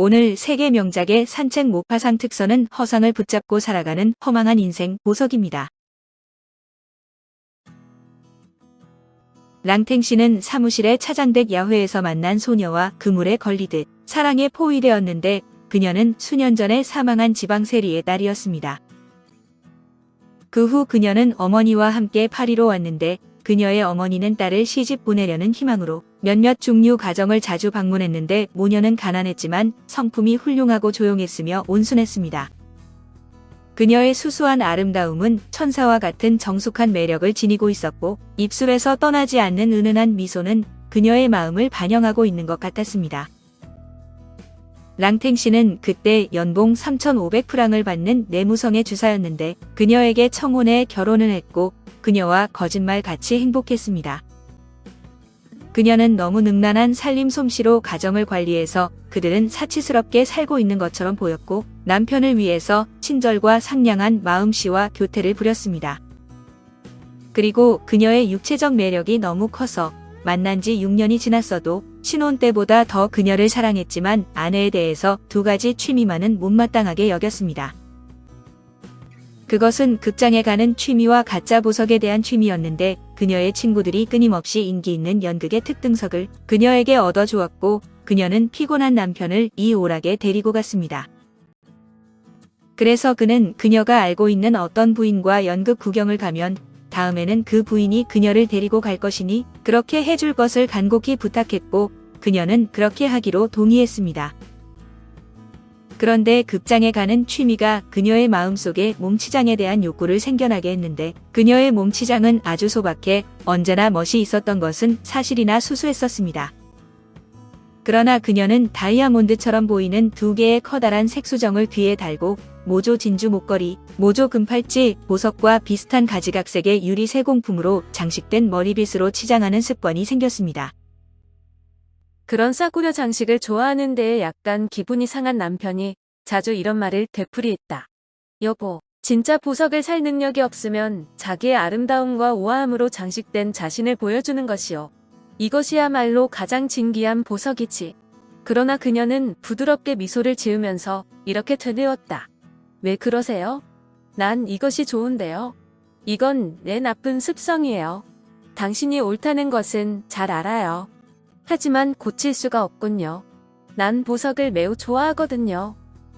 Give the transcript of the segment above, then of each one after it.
오늘 세계 명작의 산책 모파상 특선은 허상을 붙잡고 살아가는 허망한 인생 보석입니다. 랑탱 씨는 사무실의 차장댁 야회에서 만난 소녀와 그물에 걸리듯 사랑에 포위되었는데 그녀는 수년 전에 사망한 지방세리의 딸이었습니다. 그 후 그녀는 어머니와 함께 파리로 왔는데 그녀의 어머니는 딸을 시집 보내려는 희망으로 몇몇 중류 가정을 자주 방문했는데 모녀는 가난했지만 성품이 훌륭하고 조용했으며 온순했습니다. 그녀의 수수한 아름다움은 천사와 같은 정숙한 매력을 지니고 있었고 입술에서 떠나지 않는 은은한 미소는 그녀의 마음을 반영하고 있는 것 같았습니다. 랑탱 씨는 그때 연봉 3,500프랑을 받는 내무성의 주사였는데 그녀에게 청혼해 결혼을 했고 그녀와 거짓말같이 행복했습니다. 그녀는 너무 능란한 살림 솜씨로 가정을 관리해서 그들은 사치스럽게 살고 있는 것처럼 보였고 남편을 위해서 친절과 상냥한 마음씨와 교태를 부렸습니다. 그리고 그녀의 육체적 매력이 너무 커서 만난 지 6년이 지났어도 신혼 때보다 더 그녀를 사랑했지만 아내에 대해서 두 가지 취미만은 못마땅하게 여겼습니다. 그것은 극장에 가는 취미와 가짜 보석에 대한 취미였는데 그녀의 친구들이 끊임없이 인기 있는 연극의 특등석을 그녀에게 얻어주었고 그녀는 피곤한 남편을 이 오락에 데리고 갔습니다. 그래서 그는 그녀가 알고 있는 어떤 부인과 연극 구경을 가면 다음에는 그 부인이 그녀를 데리고 갈 것이니 그렇게 해줄 것을 간곡히 부탁했고 그녀는 그렇게 하기로 동의했습니다. 그런데 극장에 가는 취미가 그녀의 마음속에 몸치장에 대한 욕구를 생겨나게 했는데 그녀의 몸치장은 아주 소박해 언제나 멋이 있었던 것은 사실이나 수수했었습니다. 그러나 그녀는 다이아몬드처럼 보이는 두 개의 커다란 색수정을 귀에 달고 모조 진주 목걸이, 모조 금팔찌, 보석과 비슷한 가지각색의 유리 세공품으로 장식된 머리빗으로 치장하는 습관이 생겼습니다. 그런 싸구려 장식을 좋아하는 데에 약간 기분이 상한 남편이 자주 이런 말을 되풀이했다. 여보, 진짜 보석을 살 능력이 없으면 자기의 아름다움과 우아함으로 장식된 자신을 보여주는 것이요. 이것이야말로 가장 진귀한 보석이지. 그러나 그녀는 부드럽게 미소를 지으면서 이렇게 되뇌었다. 왜 그러세요? 난 이것이 좋은데요. 이건 내 나쁜 습성이에요. 당신이 옳다는 것은 잘 알아요. 하지만 고칠 수가 없군요. 난 보석을 매우 좋아하거든요.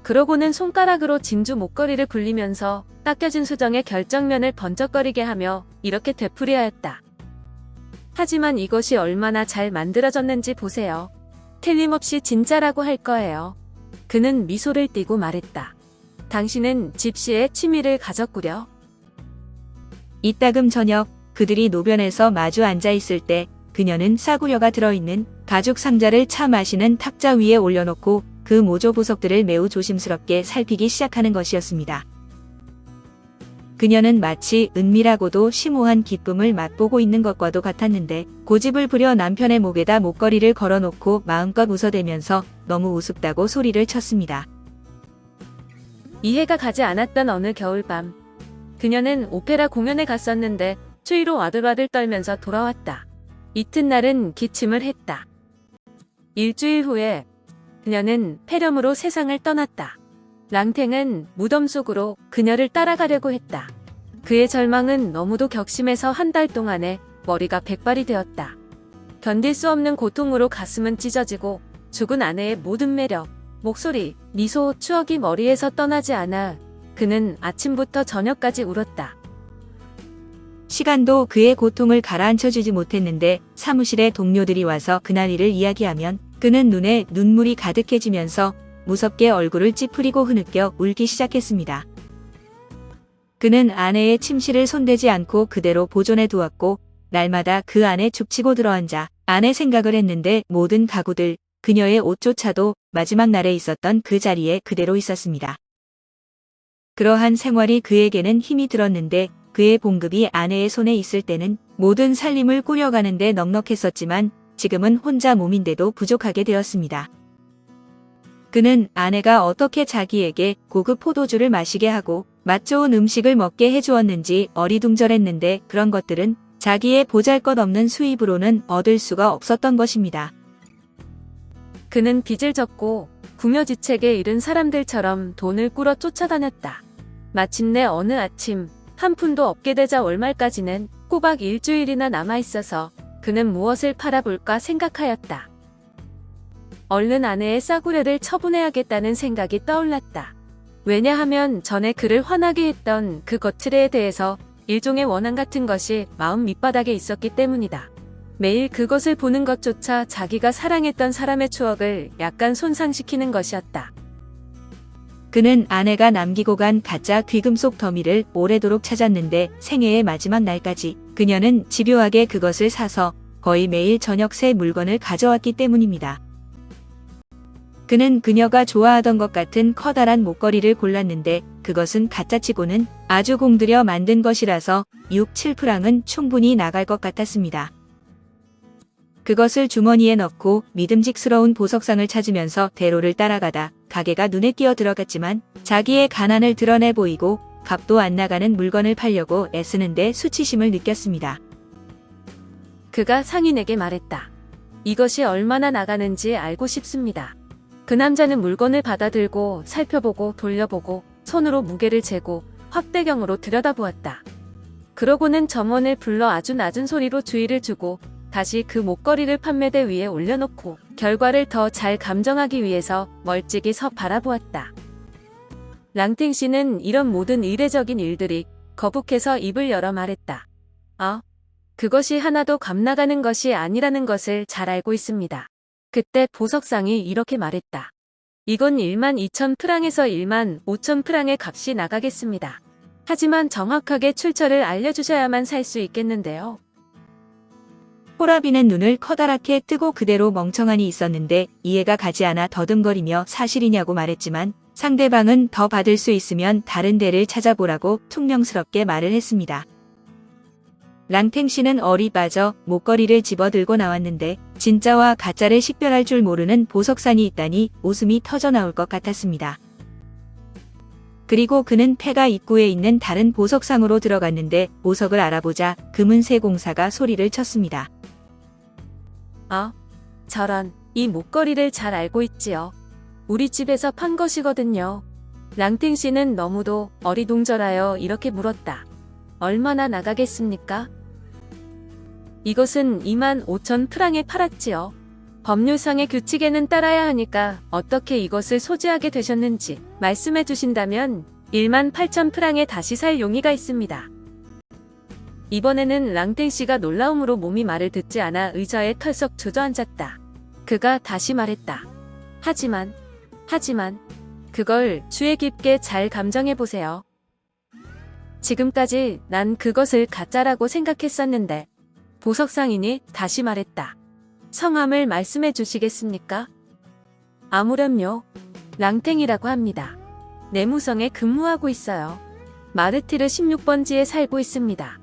그러고는 손가락으로 진주 목걸이를 굴리면서 깎여진 수정의 결정면을 번쩍거리게 하며 이렇게 되풀이하였다. 하지만 이것이 얼마나 잘 만들어졌는지 보세요. 틀림없이 진짜라고 할 거예요. 그는 미소를 띠고 말했다. 당신은 집시의 취미를 가졌구려. 이따금 저녁 그들이 노변에서 마주 앉아 있을 때 그녀는 싸구려가 들어있는 가죽 상자를 차 마시는 탁자 위에 올려놓고 그 모조 보석들을 매우 조심스럽게 살피기 시작하는 것이었습니다. 그녀는 마치 은밀하고도 심오한 기쁨을 맛보고 있는 것과도 같았는데 고집을 부려 남편의 목에다 목걸이를 걸어놓고 마음껏 웃어대면서 너무 우습다고 소리를 쳤습니다. 이해가 가지 않았던 어느 겨울밤, 그녀는 오페라 공연에 갔었는데 추위로 와들와들 떨면서 돌아왔다. 이튿날은 기침을 했다. 일주일 후에 그녀는 폐렴으로 세상을 떠났다. 랑탱은 무덤 속으로 그녀를 따라가려고 했다. 그의 절망은 너무도 격심해서 한 달 동안에 머리가 백발이 되었다. 견딜 수 없는 고통으로 가슴은 찢어지고 죽은 아내의 모든 매력, 목소리, 미소, 추억이 머리에서 떠나지 않아 그는 아침부터 저녁까지 울었다. 시간도 그의 고통을 가라앉혀주지 못했는데 사무실에 동료들이 와서 그날 일을 이야기하면 그는 눈에 눈물이 가득해지면서 무섭게 얼굴을 찌푸리고 흐느껴 울기 시작했습니다. 그는 아내의 침실을 손대지 않고 그대로 보존해 두었고 날마다 그 안에 죽치고 들어앉아 아내 생각을 했는데 모든 가구들, 그녀의 옷조차도 마지막 날에 있었던 그 자리에 그대로 있었습니다. 그러한 생활이 그에게는 힘이 들었는데 그의 봉급이 아내의 손에 있을 때는 모든 살림을 꾸려가는데 넉넉했었지만 지금은 혼자 몸인데도 부족하게 되었습니다. 그는 아내가 어떻게 자기에게 고급 포도주를 마시게 하고 맛 좋은 음식을 먹게 해주었는지 어리둥절했는데 그런 것들은 자기의 보잘것없는 수입으로는 얻을 수가 없었던 것입니다. 그는 빚을 졌고 궁여지책에 이른 사람들처럼 돈을 꾸러 쫓아다녔다. 마침내 어느 아침 한 푼도 없게 되자 월말까지는 꼬박 일주일이나 남아있어서 그는 무엇을 팔아볼까 생각하였다. 얼른 아내의 싸구려를 처분해야겠다는 생각이 떠올랐다. 왜냐하면 전에 그를 화나게 했던 그 거칠애에 대해서 일종의 원한 같은 것이 마음 밑바닥에 있었기 때문이다. 매일 그것을 보는 것조차 자기가 사랑했던 사람의 추억을 약간 손상시키는 것이었다. 그는 아내가 남기고 간 가짜 귀금속 더미를 오래도록 찾았는데 생애의 마지막 날까지 그녀는 집요하게 그것을 사서 거의 매일 저녁 새 물건을 가져왔기 때문입니다. 그는 그녀가 좋아하던 것 같은 커다란 목걸이를 골랐는데 그것은 가짜치고는 아주 공들여 만든 것이라서 6, 7프랑은 충분히 나갈 것 같았습니다. 그것을 주머니에 넣고 믿음직스러운 보석상을 찾으면서 대로를 따라가다 가게가 눈에 띄어 들어갔지만 자기의 가난을 드러내 보이고 값도 안 나가는 물건을 팔려고 애쓰는데 수치심을 느꼈습니다. 그가 상인에게 말했다. 이것이 얼마나 나가는지 알고 싶습니다. 그 남자는 물건을 받아들고 살펴보고 돌려보고 손으로 무게를 재고 확대경으로 들여다보았다. 그러고는 점원을 불러 아주 낮은 소리로 주의를 주고 다시 그 목걸이를 판매대 위에 올려놓고 결과를 더 잘 감정하기 위해서 멀찍이 서 바라보았다. 랑탱 씨는 이런 모든 이례적인 일들이 거북해서 입을 열어 말했다. 그것이 하나도 값 나가는 것이 아니라는 것을 잘 알고 있습니다. 그때 보석상이 이렇게 말했다. 이건 12,000프랑에서 15,000프랑의 값이 나가겠습니다. 하지만 정확하게 출처를 알려주셔야만 살 수 있겠는데요. 호라비는 눈을 커다랗게 뜨고 그대로 멍청하니 있었는데 이해가 가지 않아 더듬거리며 사실이냐고 말했지만 상대방은 더 받을 수 있으면 다른 데를 찾아보라고 퉁명스럽게 말을 했습니다. 랑탱 씨는 얼이 빠져 목걸이를 집어들고 나왔는데 진짜와 가짜를 식별할 줄 모르는 보석상이 있다니 웃음이 터져 나올 것 같았습니다. 그리고 그는 폐가 입구에 있는 다른 보석상으로 들어갔는데 보석을 알아보자 금은세 공사가 소리를 쳤습니다. 저런, 이 목걸이를 잘 알고 있지요. 우리 집에서 판 것이거든요. 랑탱 씨는 너무도 어리둥절하여 이렇게 물었다. 얼마나 나가겠습니까? 이것은 25,000프랑에 팔았지요. 법률상의 규칙에는 따라야 하니까 어떻게 이것을 소지하게 되셨는지 말씀해 주신다면 18,000프랑에 다시 살 용의가 있습니다. 이번에는 랑탱 씨가 놀라움으로 몸이 말을 듣지 않아 의자에 털썩 주저앉았다. 그가 다시 말했다. 하지만 그걸 주의 깊게 잘 감정해 보세요. 지금까지 난 그것을 가짜라고 생각했었는데 보석상인이 다시 말했다. 성함을 말씀해 주시겠습니까? 아무렴요. 랑탱이라고 합니다. 내무성에 근무하고 있어요. 마르티르 16번지에 살고 있습니다.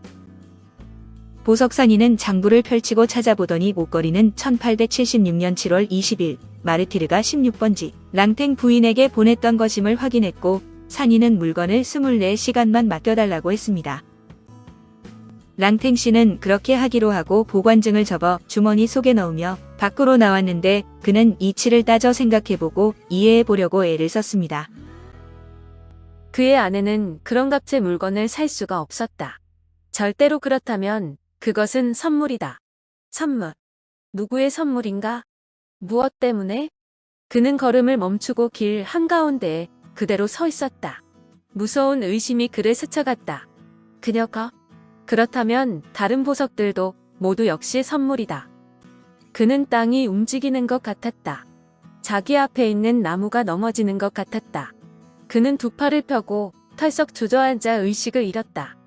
보석상인은 장부를 펼치고 찾아보더니 목걸이는 1876년 7월 20일 마르티르가 16번지 랑탱 부인에게 보냈던 것임을 확인했고 상인은 물건을 24시간만 맡겨달라고 했습니다. 랑탱 씨는 그렇게 하기로 하고 보관증을 접어 주머니 속에 넣으며 밖으로 나왔는데 그는 이치를 따져 생각해보고 이해해보려고 애를 썼습니다. 그의 아내는 그런 값의 물건을 살 수가 없었다. 절대로 그렇다면 그것은 선물이다. 선물. 누구의 선물인가? 무엇 때문에? 그는 걸음을 멈추고 길 한가운데에 그대로 서 있었다. 무서운 의심이 그를 스쳐갔다. 그녀가? 그렇다면 다른 보석들도 모두 역시 선물이다. 그는 땅이 움직이는 것 같았다. 자기 앞에 있는 나무가 넘어지는 것 같았다. 그는 두 팔을 펴고 털썩 주저앉아 의식을 잃었다.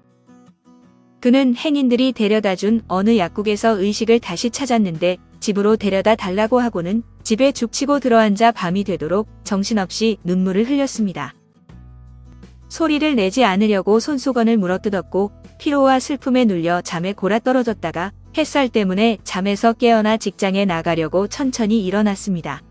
그는 행인들이 데려다준 어느 약국에서 의식을 다시 찾았는데 집으로 데려다 달라고 하고는 집에 죽치고 들어앉아 밤이 되도록 정신없이 눈물을 흘렸습니다. 소리를 내지 않으려고 손수건을 물어뜯었고 피로와 슬픔에 눌려 잠에 골아떨어졌다가 햇살 때문에 잠에서 깨어나 직장에 나가려고 천천히 일어났습니다.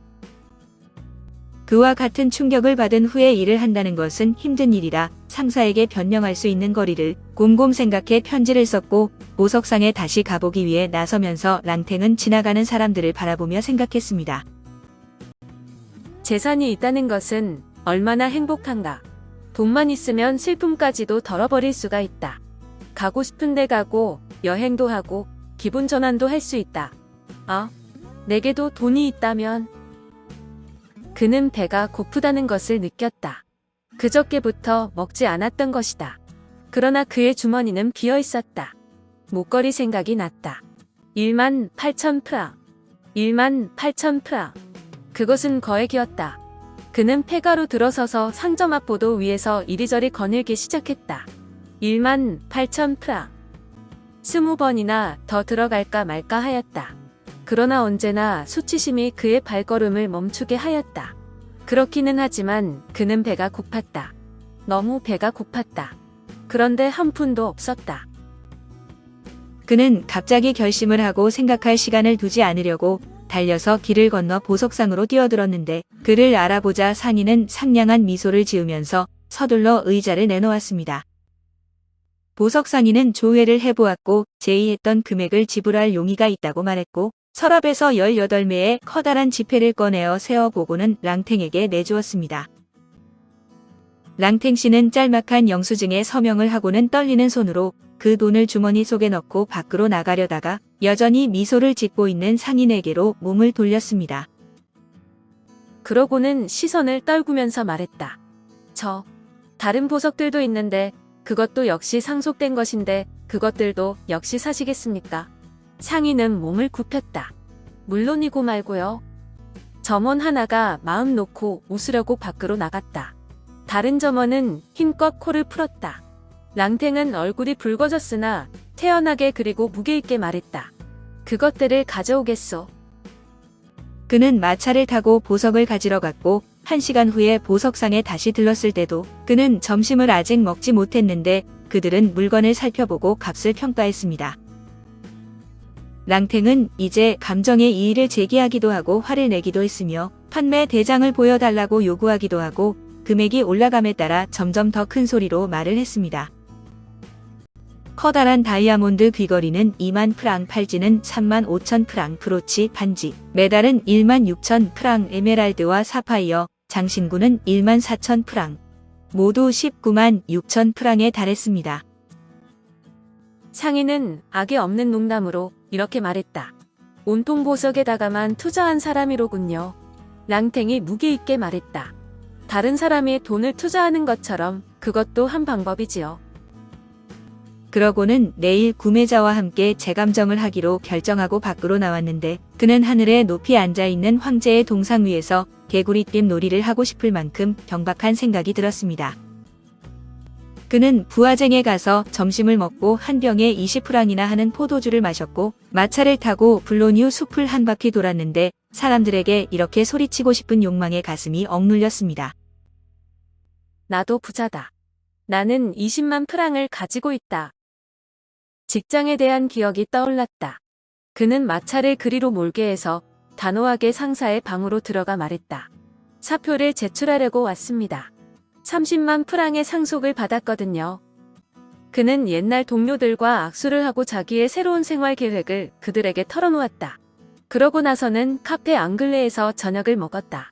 그와 같은 충격을 받은 후에 일을 한다는 것은 힘든 일이라 상사에게 변명할 수 있는 거리를 곰곰 생각해 편지를 썼고 보석상에 다시 가보기 위해 나서면서 랑탱은 지나가는 사람들을 바라보며 생각했습니다. 재산이 있다는 것은 얼마나 행복한가. 돈만 있으면 슬픔까지도 덜어버릴 수가 있다. 가고 싶은데 가고 여행도 하고 기분 전환도 할 수 있다. 내게도 돈이 있다면. 그는 배가 고프다는 것을 느꼈다. 그저께부터 먹지 않았던 것이다. 그러나 그의 주머니는 비어 있었다. 목걸이 생각이 났다. 18,000프랑. 18,000프랑. 그것은 거액이었다. 그는 폐가로 들어서서 상점 앞 보도 위에서 이리저리 거닐기 시작했다. 18,000프랑. 20번이나 더 들어갈까 말까 하였다. 그러나 언제나 수치심이 그의 발걸음을 멈추게 하였다. 그렇기는 하지만 그는 배가 고팠다. 너무 배가 고팠다. 그런데 한 푼도 없었다. 그는 갑자기 결심을 하고 생각할 시간을 두지 않으려고 달려서 길을 건너 보석상으로 뛰어들었는데 그를 알아보자 상인은 상냥한 미소를 지으면서 서둘러 의자를 내놓았습니다. 보석상인은 조회를 해보았고 제의했던 금액을 지불할 용의가 있다고 말했고 서랍에서 18매의 커다란 지폐를 꺼내어 세어보고는 랑탱에게 내주었습니다. 랑탱 씨는 짤막한 영수증에 서명을 하고는 떨리는 손으로 그 돈을 주머니 속에 넣고 밖으로 나가려다가 여전히 미소를 짓고 있는 상인에게로 몸을 돌렸습니다. 그러고는 시선을 떨구면서 말했다. 다른 보석들도 있는데 그것도 역시 상속된 것인데 그것들도 역시 사시겠습니까? 상인은 몸을 굽혔다. 물론이고 말고요. 점원 하나가 마음 놓고 웃으려고 밖으로 나갔다. 다른 점원은 힘껏 코를 풀었다. 랑탱은 얼굴이 붉어졌으나 태연하게 그리고 무게 있게 말했다. 그것들을 가져오겠소. 그는 마차를 타고 보석을 가지러 갔고 1시간 후에 보석상에 다시 들렀을 때도 그는 점심을 아직 먹지 못했는데 그들은 물건을 살펴보고 값을 평가했습니다. 랑탱은 이제 감정의 이의를 제기하기도 하고 화를 내기도 했으며 판매 대장을 보여달라고 요구하기도 하고 금액이 올라감에 따라 점점 더 큰 소리로 말을 했습니다. 커다란 다이아몬드 귀걸이는 2만 프랑, 팔찌는 3만 5천 프랑, 브로치, 반지, 메달은 1만 6천 프랑, 에메랄드와 사파이어, 장신구는 1만 4천 프랑, 모두 19만 6천 프랑에 달했습니다. 상인은 악의 없는 농담으로 이렇게 말했다. 온통 보석에다가만 투자한 사람이로군요. 랑탱이 무게 있게 말했다. 다른 사람이 돈을 투자하는 것처럼 그것도 한 방법이지요. 그러고는 내일 구매자와 함께 재감정을 하기로 결정하고 밖으로 나왔는데 그는 하늘에 높이 앉아있는 황제의 동상 위에서 개구리띠 놀이를 하고 싶을 만큼 경박한 생각이 들었습니다. 그는 부화쟁에 가서 점심을 먹고 한 병에 20프랑이나 하는 포도주를 마셨고 마차를 타고 블로뉴 숲을 한 바퀴 돌았는데 사람들에게 이렇게 소리치고 싶은 욕망에 가슴이 억눌렸습니다. 나도 부자다. 나는 20만 프랑을 가지고 있다. 직장에 대한 기억이 떠올랐다. 그는 마차를 그리로 몰게 해서 단호하게 상사의 방으로 들어가 말했다. 사표를 제출하려고 왔습니다. 30만 프랑의 상속을 받았거든요. 그는 옛날 동료들과 악수를 하고 자기의 새로운 생활 계획을 그들에게 털어놓았다. 그러고 나서는 카페 앙글레에서 저녁을 먹었다.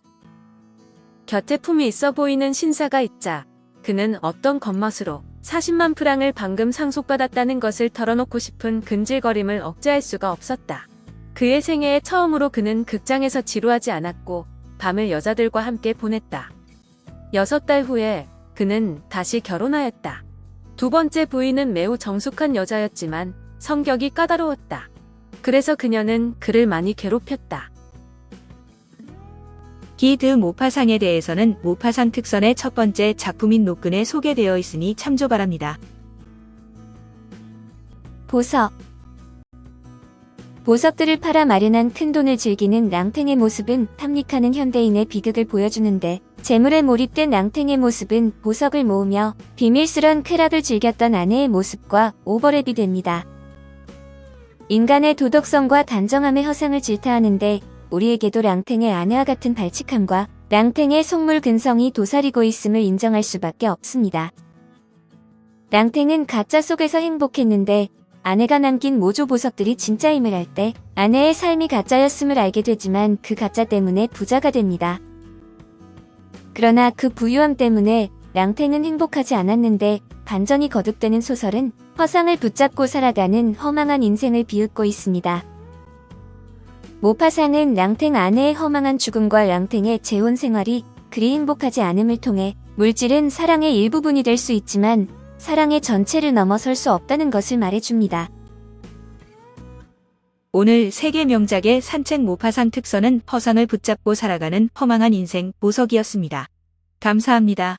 곁에 품이 있어 보이는 신사가 있자 그는 어떤 겉멋으로 40만 프랑을 방금 상속받았다는 것을 털어놓고 싶은 근질거림을 억제할 수가 없었다. 그의 생애에 처음으로 그는 극장에서 지루하지 않았고 밤을 여자들과 함께 보냈다. 6달 후에 그는 다시 결혼하였다. 두 번째 부인은 매우 정숙한 여자였지만 성격이 까다로웠다. 그래서 그녀는 그를 많이 괴롭혔다. 기드 모파상에 대해서는 모파상 특선의 첫 번째 작품인 노끈에 소개되어 있으니 참조 바랍니다. 보석. 보석들을 팔아 마련한 큰돈을 즐기는 랑탱의 모습은 탐닉하는 현대인의 비극을 보여주는데 재물에 몰입된 랑탱의 모습은 보석을 모으며 비밀스런 쾌락을 즐겼던 아내의 모습과 오버랩이 됩니다. 인간의 도덕성과 단정함의 허상을 질타하는데 우리에게도 랑탱의 아내와 같은 발칙함과 랑탱의 속물 근성이 도사리고 있음을 인정할 수밖에 없습니다. 랑탱은 가짜 속에서 행복했는데 아내가 남긴 모조 보석들이 진짜임을 알 때 아내의 삶이 가짜였음을 알게 되지만 그 가짜 때문에 부자가 됩니다. 그러나 그 부유함 때문에 랑탱은 행복하지 않았는데 반전이 거듭되는 소설은 허상을 붙잡고 살아가는 허망한 인생을 비웃고 있습니다. 모파상은 랑탱 아내의 허망한 죽음과 랑탱의 재혼 생활이 그리 행복하지 않음을 통해 물질은 사랑의 일부분이 될 수 있지만 사랑의 전체를 넘어설 수 없다는 것을 말해줍니다. 오늘 세계 명작의 산책 모파상 특선은 허상을 붙잡고 살아가는 허망한 인생 보석이었습니다. 감사합니다.